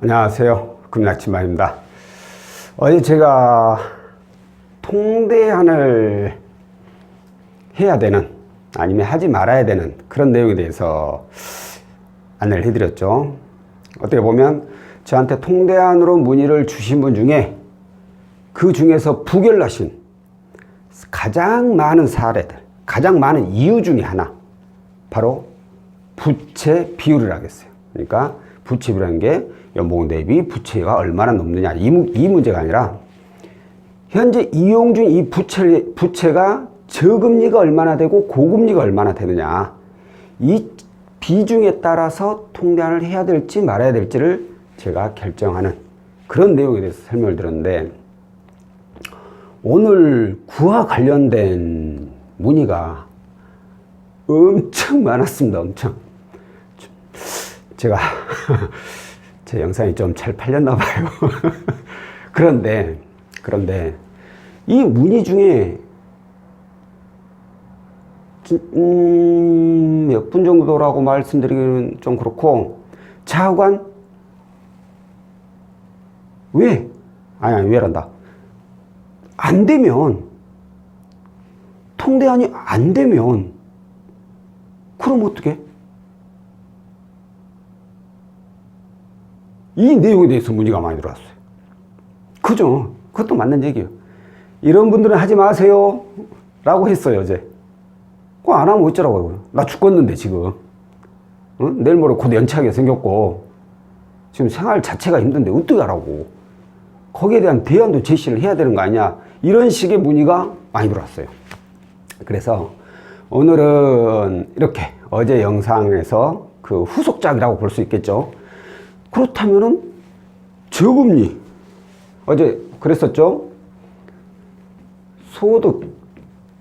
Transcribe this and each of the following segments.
안녕하세요. 금락치마입니다. 어제 제가 통대안을 해야 되는 아니면 하지 말아야 되는 그런 내용에 대해서 안내를 해드렸죠. 어떻게 보면 저한테 통대안으로 문의를 주신 분 중에 그 중에서 부결나신 가장 많은 사례들, 가장 많은 이유 중에 하나, 바로 부채 비율을 하겠어요. 그러니까 부채 비율이라는 게 연봉 대비 부채가 얼마나 넘느냐, 이 문제가 아니라 현재 이용 중 이 부채가 저금리가 얼마나 되고 고금리가 얼마나 되느냐, 이 비중에 따라서 통대안을 해야 될지 말아야 될지를 제가 결정하는 그런 내용에 대해서 설명을 드렸는데, 오늘 구와 관련된 문의가 엄청 많았습니다. 엄청. 제가 제 영상이 좀 잘 팔렸나 봐요. 그런데 이 문의 중에 몇 분 정도라고 말씀드리기는 좀 그렇고, 차관 왜란다. 안 되면, 통대안이 안 되면 그럼 어떻게? 이 내용에 대해서 문의가 많이 들어왔어요. 그죠? 그것도 맞는 얘기예요. 이런 분들은 하지 마세요 라고 했어요, 어제. 그거 안 하면 어쩌라고요. 나 죽겠는데 지금. 응? 내일 모레 곧 연차하게 생겼고 지금 생활 자체가 힘든데 어떻게 하라고. 거기에 대한 대안도 제시를 해야 되는 거 아니냐, 이런 식의 문의가 많이 들어왔어요. 그래서 오늘은 이렇게 어제 영상에서 그 후속작이라고 볼 수 있겠죠. 그렇다면은 저금리, 어제 그랬었죠. 소득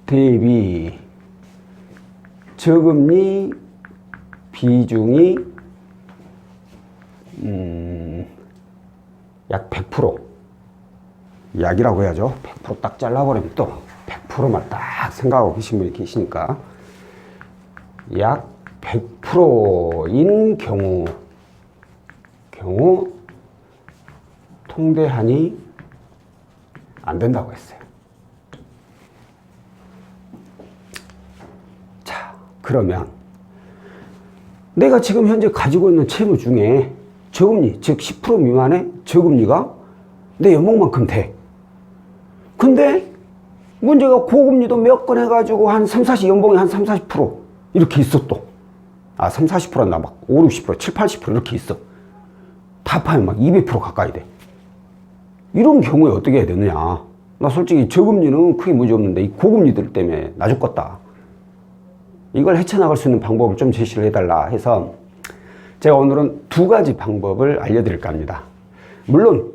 대비 저금리 비중이 약 100%, 약이라고 해야죠. 100% 딱 잘라버리면 또 100%만 딱 생각하고 계신 분이 계시니까, 약 100%인 경우 통대안이 안 된다고 했어요. 자, 그러면 내가 지금 현재 가지고 있는 채무 중에 저금리, 즉 10% 미만의 저금리가 내 연봉만큼 돼. 근데 문제가 고금리도 몇 건 해가지고 한 30, 40, 연봉이 한 30, 40% 이렇게 있어 또. 30, 40%나 막 5, 60%, 7, 80% 이렇게 있어. 다 파면 막 200% 가까이 돼. 이런 경우에 어떻게 해야 되느냐. 나 솔직히 저금리는 크게 문제 없는데 이 고금리들 때문에 나 죽겠다. 이걸 헤쳐나갈 수 있는 방법을 좀 제시를 해달라 해서 제가 오늘은 두 가지 방법을 알려드릴까 합니다. 물론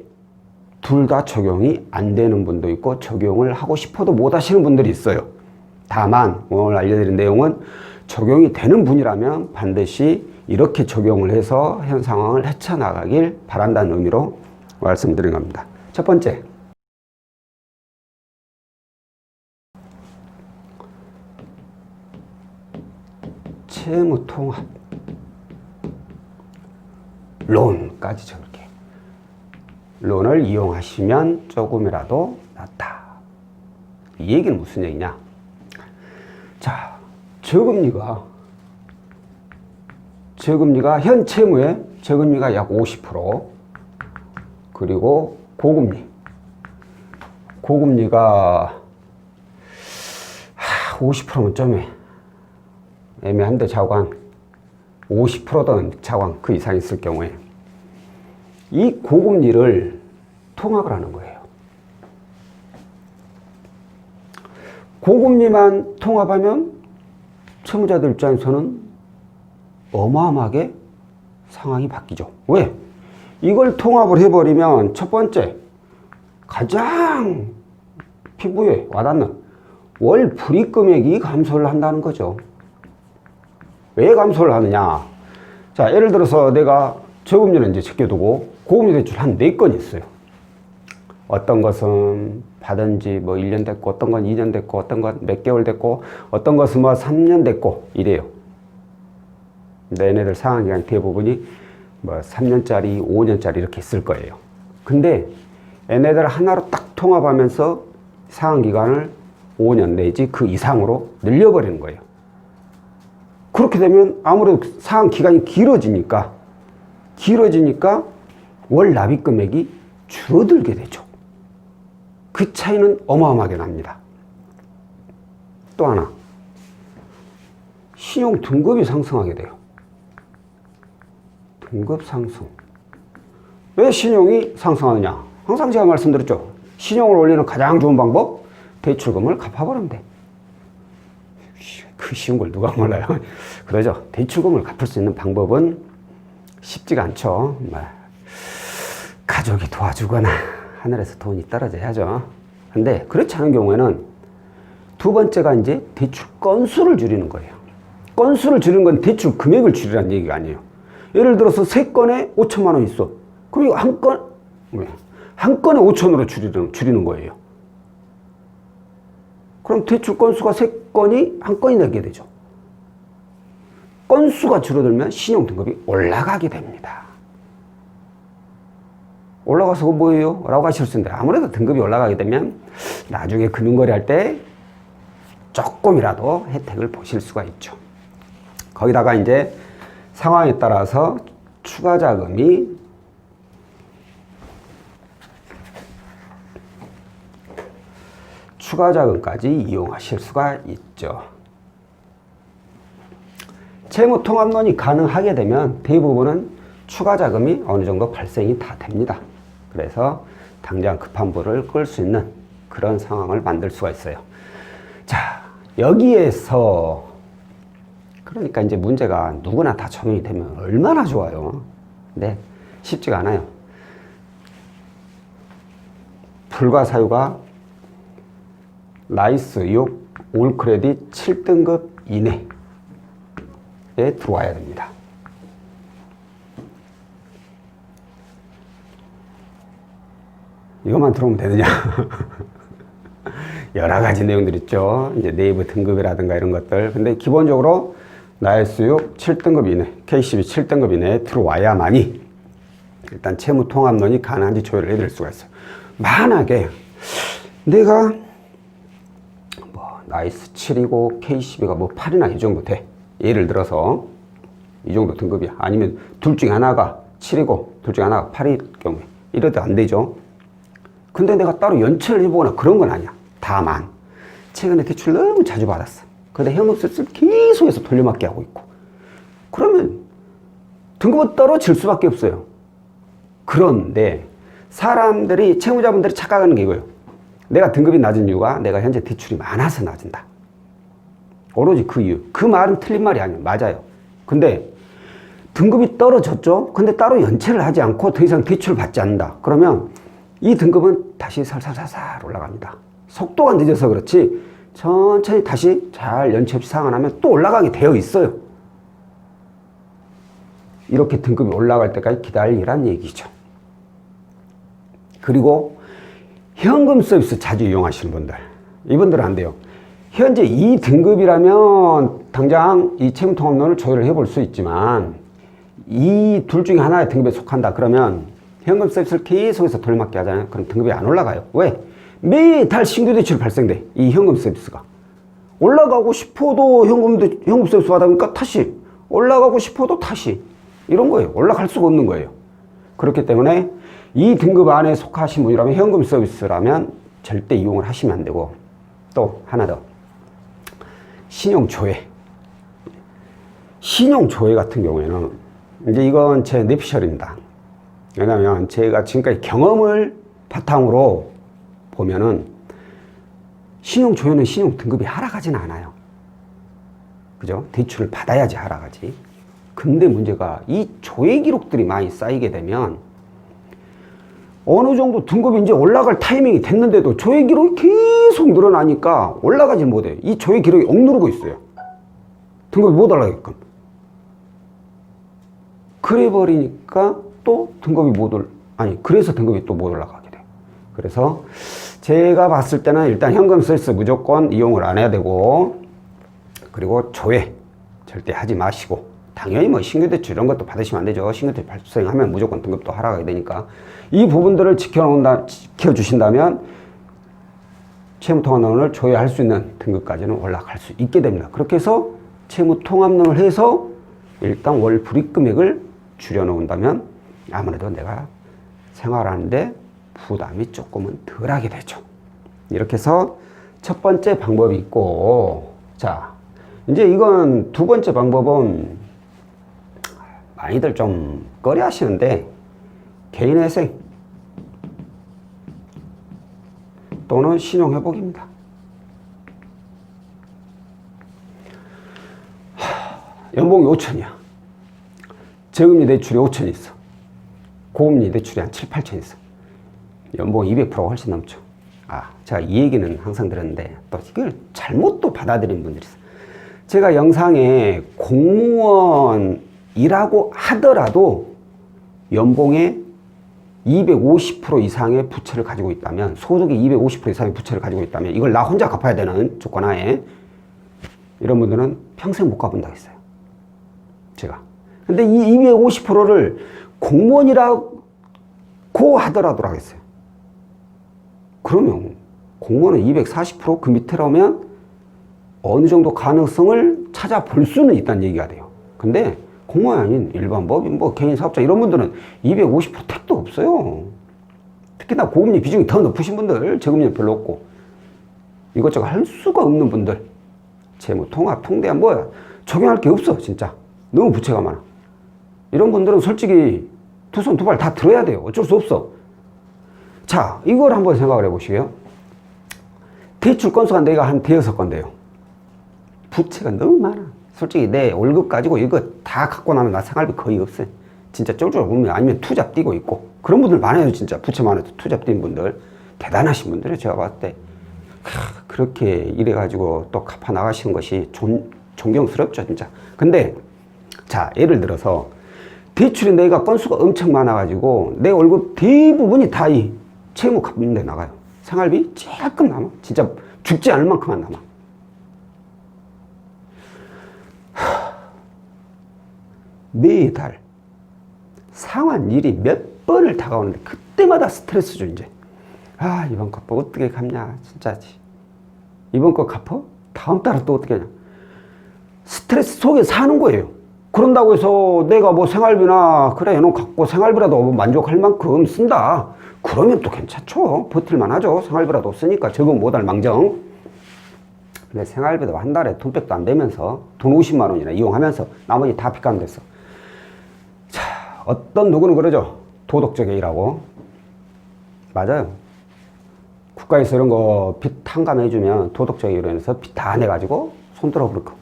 둘 다 적용이 안 되는 분도 있고 적용을 하고 싶어도 못 하시는 분들이 있어요. 다만 오늘 알려드린 내용은 적용이 되는 분이라면 반드시 이렇게 적용을 해서 현 상황을 헤쳐나가길 바란다는 의미로 말씀드린 겁니다. 첫 번째, 채무통합, 론까지 적을게요. 론을 이용하시면 조금이라도 낫다. 이 얘기는 무슨 얘기냐? 자, 저금리가 현 채무의 저금리가 약 50%, 그리고 고금리가 50%면 좀 애매한데, 차관 50%든 차관 그 이상 있을 경우에 이 고금리를 통합을 하는 거예요. 고금리만 통합하면 채무자들 입장에서는 어마어마하게 상황이 바뀌죠. 왜? 이걸 통합을 해버리면 첫 번째, 가장 피부에 와닿는 월 불이익 금액이 감소를 한다는 거죠. 왜 감소를 하느냐? 자, 예를 들어서 내가 저금리는 이제 제껴두고 고금리 대출 한 4건 있어요. 어떤 것은 받은 지 뭐 1년 됐고, 어떤 건 2년 됐고, 어떤 건 몇 개월 됐고, 어떤 것은 뭐 3년 됐고 이래요. 근데 얘네들 상환기간 대부분이 뭐 3년짜리, 5년짜리 이렇게 있을 거예요. 근데 얘네들 하나로 딱 통합하면서 상환기간을 5년 내지 그 이상으로 늘려버리는 거예요. 그렇게 되면 아무래도 상환기간이 길어지니까 월 납입 금액이 줄어들게 되죠. 그 차이는 어마어마하게 납니다. 또 하나, 신용 등급이 상승하게 돼요. 등급 상승. 왜 신용이 상승하느냐? 항상 제가 말씀드렸죠. 신용을 올리는 가장 좋은 방법, 대출금을 갚아버리면 돼. 그 쉬운 걸 누가 몰라요. 그러죠. 대출금을 갚을 수 있는 방법은 쉽지가 않죠. 가족이 도와주거나 하늘에서 돈이 떨어져야죠. 근데 그렇지 않은 경우에는 두 번째가 이제 대출 건수를 줄이는 거예요. 건수를 줄이는 건 대출 금액을 줄이라는 얘기가 아니에요. 예를 들어서 3건에 5천만 원 있어. 그럼 이거 한 건에 5천으로 줄이는 거예요. 그럼 대출 건수가 3건이 한 건이 되게 되죠. 건수가 줄어들면 신용 등급이 올라가게 됩니다. 올라가서 뭐예요? 라고 하실 수 있는데 아무래도 등급이 올라가게 되면 나중에 금융거래 할 때 조금이라도 혜택을 보실 수가 있죠. 거기다가 이제 상황에 따라서 추가 자금까지 이용하실 수가 있죠. 채무통합론이 가능하게 되면 대부분은 추가 자금이 어느 정도 발생이 다 됩니다. 그래서 당장 급한 불을 끌 수 있는 그런 상황을 만들 수가 있어요. 자, 여기에서 그러니까 이제 문제가 누구나 다 적용이 되면 얼마나 좋아요. 근데 쉽지가 않아요. 불가사유가 라이스 6 올 크레딧 7등급 이내에 들어와야 됩니다. 이것만 들어오면 되느냐? 여러 가지 내용들 있죠. 이제 네이버 등급이라든가 이런 것들. 근데 기본적으로 라이스 6 7등급 이내, K12 7등급 이내에 들어와야만이 일단 채무통합론이 가능한지 조회를 해드릴 수가 있어요. 만약에 내가 라이스 7이고 K12가 8이나 이 정도 돼. 예를 들어서 이 정도 등급이야. 아니면 둘 중에 하나가 7이고 둘 중에 하나가 8일 경우에 이래도 안 되죠. 근데 내가 따로 연체를 해보거나 그런 건 아니야. 다만 최근에 대출 너무 자주 받았어. 근데 현금세를 계속해서 돌려막기 하고 있고 그러면 등급은 떨어질 수밖에 없어요. 그런데 사람들이 채무자분들이 착각하는 게 이거예요. 내가 등급이 낮은 이유가 내가 현재 대출이 많아서 낮은다. 오로지 그 이유. 그 말은 틀린 말이 아니에요. 맞아요. 근데 등급이 떨어졌죠. 근데 따로 연체를 하지 않고 더 이상 대출을 받지 않는다. 그러면 이 등급은 다시 살살살살 올라갑니다. 속도가 늦어서 그렇지 천천히 다시 잘 연체 없이 상환하면 또 올라가게 되어 있어요. 이렇게 등급이 올라갈 때까지 기다리란 얘기죠. 그리고 현금 서비스 자주 이용하시는 분들, 이분들은 안 돼요. 현재 이 등급이라면 당장 이 채무통합론을 조회를 해볼 수 있지만 이 둘 중에 하나의 등급에 속한다 그러면 현금 서비스를 계속해서 돌려막기 하잖아요. 그럼 등급이 안 올라가요. 왜? 매달 신규 대출이 발생돼. 이 현금 서비스가. 올라가고 싶어도 현금 서비스 받아보니까 다시. 올라가고 싶어도 다시. 이런 거예요. 올라갈 수가 없는 거예요. 그렇기 때문에 이 등급 안에 속하신 분이라면 현금 서비스라면 절대 이용을 하시면 안 되고 또 하나 더. 신용조회. 신용조회 같은 경우에는 이제 이건 제 뇌피셜입니다. 왜냐하면 제가 지금까지 경험을 바탕으로 보면은 신용조회는 신용 등급이 하락하지는 않아요. 그죠? 대출을 받아야지 하락하지. 근데 문제가 이 조회 기록들이 많이 쌓이게 되면 어느 정도 등급이 이제 올라갈 타이밍이 됐는데도 조회 기록이 계속 늘어나니까 올라가지 못해요. 이 조회 기록이 억누르고 있어요. 등급이 못 올라가게끔. 그래 버리니까 또 등급이 그래서 등급이 또 못 올라가게 돼요. 그래서 제가 봤을 때는 일단 현금 서비스 무조건 이용을 안 해야 되고, 그리고 조회 절대 하지 마시고, 당연히 뭐 신규대출 이런 것도 받으시면 안 되죠. 신규대출 발생하면 무조건 등급도 하락하게 되니까 이 부분들을 지켜주신다면 채무통합론을 조회할 수 있는 등급까지는 올라갈 수 있게 됩니다. 그렇게 해서 채무통합론을 해서 일단 월 불이익금액을 줄여놓는다면 아무래도 내가 생활하는데 부담이 조금은 덜하게 되죠. 이렇게 해서 첫 번째 방법이 있고, 자, 이제 이건 두 번째 방법은 많이들 좀 꺼려 하시는데, 개인회생 또는 신용회복입니다. 연봉이 5천이야. 저금리 대출이 5천 있어. 고금리 대출이 한 7, 8천 있어. 연봉 200%가 훨씬 넘죠. 제가 이 얘기는 항상 들었는데 또 이걸 잘못 또 받아들이는 분들이 있어요. 제가 영상에 공무원이라고 하더라도 연봉의 250% 이상의 부채를 가지고 있다면, 소득의 250% 이상의 부채를 가지고 있다면 이걸 나 혼자 갚아야 되는 조건 하에 이런 분들은 평생 못 갚는다고 했어요. 제가. 근데 이 250%를 공무원이라고 하더라도 했어요. 그러면 공무원은 240%, 그 밑에라면 어느 정도 가능성을 찾아볼 수는 있다는 얘기가 돼요. 근데 공무원이 아닌 일반 법인, 개인 사업자 이런 분들은 250% 택도 없어요. 특히나 고금리 비중이 더 높으신 분들, 저금리 별로 없고 이것저것 할 수가 없는 분들, 채무, 통합, 통대한 적용할 게 없어. 진짜 너무 부채가 많아. 이런 분들은 솔직히 두 손 두 발 다 들어야 돼요. 어쩔 수 없어. 자, 이걸 한번 생각을 해보시게요. 대출 건수가 내가 한 대여섯 건데요. 부채가 너무 많아. 솔직히 내 월급 가지고 이거 다 갖고 나면 나 생활비 거의 없어요. 진짜 쫄쫄 굶으면, 아니면 투잡 뛰고 있고. 그런 분들 많아요. 진짜 부채 많아도 투잡 뛴 분들. 대단하신 분들이에요. 제가 봤을 때. 그렇게 이래가지고 또 갚아 나가시는 것이 존경스럽죠. 진짜. 근데 자, 예를 들어서 대출이 내가 건수가 엄청 많아가지고 내 월급 대부분이 다 이 채무 갚는 데 나가요. 생활비 조금 남아. 진짜 죽지 않을 만큼만 남아. 매달 상한 일이 몇 번을 다가오는데 그때마다 스트레스죠. 이제 이번 거 어떻게 갚냐. 진짜 이번 거 갚어? 다음 달은 또 어떻게 하냐. 스트레스 속에 사는 거예요. 그런다고 해서 내가 뭐 생활비나 그래 너 갖고 생활비라도 만족할 만큼 쓴다. 그러면 또 괜찮죠. 버틸만 하죠. 생활비라도 쓰니까 적응 못할 망정. 근데 생활비도 한 달에 돈백도 안 되면서 돈 50만 원이나 이용하면서 나머지 다 빚가면 됐어. 자, 어떤 누구는 그러죠. 도덕적에 일하고. 맞아요. 국가에서 이런 거 빚 탕감해주면 도덕적에 일해서 빚 다 내가지고 손들어 버릴 거.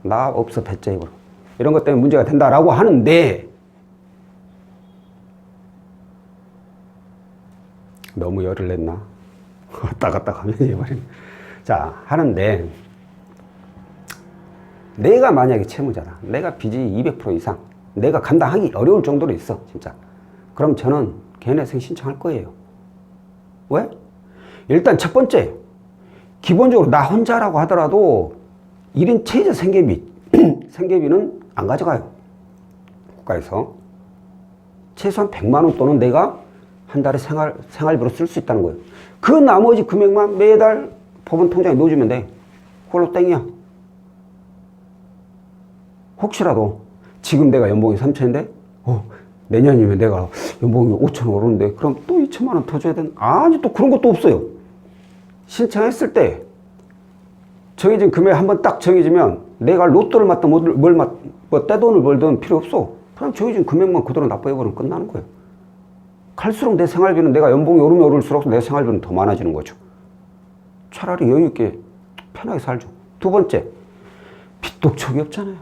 나 없어 배째 입으로. 이런 것 때문에 문제가 된다라고 하는데 너무 열을 냈나? 왔다 갔다 가면 해버리네. 자, 하는데 내가 만약에 채무자다. 내가 빚이 200% 이상 내가 감당하기 어려울 정도로 있어. 진짜. 그럼 저는 개인회생 신청할 거예요. 왜? 일단 첫 번째, 기본적으로 나 혼자라고 하더라도 1인 최저 생계비는 안 가져가요. 국가에서. 최소한 100만 원 또는 내가 한 달에 생활비로 쓸 수 있다는 거예요. 그 나머지 금액만 매달 법원 통장에 넣어주면 돼. 그걸로 땡이야. 혹시라도 지금 내가 연봉이 3천인데 내년이면 내가 연봉이 5천 오르는데 그럼 또 2천만 원 더 줘야 되나? 아니, 또 그런 것도 없어요. 신청했을 때 정해진 금액 한번 딱 정해지면 내가 로또를 맞든 뭐 떼돈을 벌든 필요 없어. 그냥 정해진 금액만 그대로 납부해버리면 끝나는 거예요. 갈수록 내 생활비는 내가 연봉이 오르면 오를수록 내 생활비는 더 많아지는 거죠. 차라리 여유 있게 편하게 살죠. 두 번째, 빚도 촉이 없잖아요.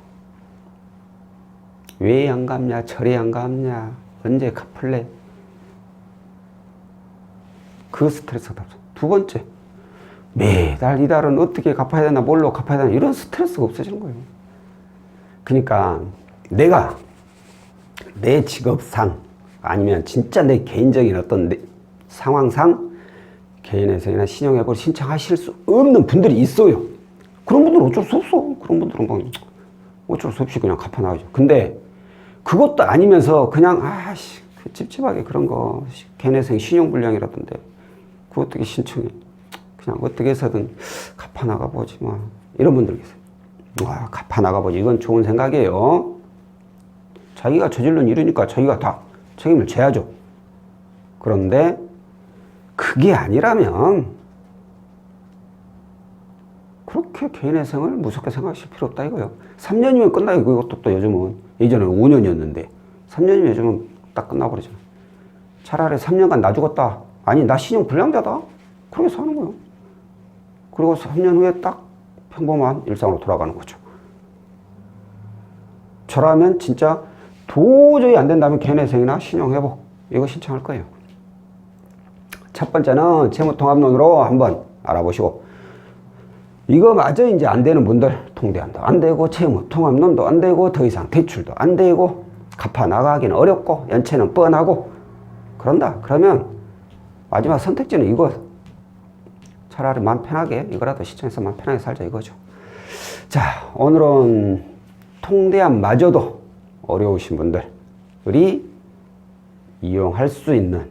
왜 안 갚냐, 저리 안 갚냐, 언제 갚을래? 그 스트레스가 없어. 두 번째, 매달 이달은 어떻게 갚아야 되나, 뭘로 갚아야 되나, 이런 스트레스가 없어지는 거예요. 그러니까 내가 내 직업상 아니면 진짜 내 개인적인 어떤 상황상 개인회생이나 신용회복을 신청하실 수 없는 분들이 있어요. 그런 분들은 어쩔 수 없어. 그런 분들은 뭐 어쩔 수 없이 그냥 갚아 나가죠. 근데 그것도 아니면서 그냥 아씨 그 찝찝하게 그런 거 걔네생 신용불량이라던데 그거 어떻게 신청해? 그냥 어떻게 해서든 갚아 나가 보지 뭐 이런 분들 계세요. 와 갚아 나가 보지 이건 좋은 생각이에요. 자기가 저질른 일이니까 자기가 다 책임을 져야죠. 그런데 그게 아니라면 그렇게 개인의 생을 무섭게 생각하실 필요 없다 이거예요. 3년이면 끝나요. 그것도 또 요즘은 예전에는 5년이었는데 3년이면 요즘은 딱 끝나버리잖아요. 차라리 3년간 나 죽었다. 아니 나 신용불량자다. 그렇게 사는 거예요. 그리고 3년 후에 딱 평범한 일상으로 돌아가는 거죠. 저라면 진짜 도저히 안 된다면 개인회생이나 신용회복 이거 신청할 거예요. 첫 번째는 채무통합론으로 한번 알아보시고 이거 마저 이제 안 되는 분들 통대안도 안 되고 채무통합론도 안 되고 더 이상 대출도 안 되고 갚아 나가기는 어렵고 연체는 뻔하고 그런다. 그러면 마지막 선택지는 이거 차라리 마음 편하게 이거라도 시청해서 마음 편하게 살자 이거죠. 자 오늘은 통대안마저도 어려우신 분들이 이용할 수 있는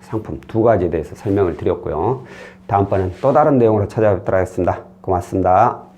상품 2가지에 대해서 설명을 드렸고요. 다음번엔 또 다른 내용으로 찾아뵙도록 하겠습니다. 고맙습니다.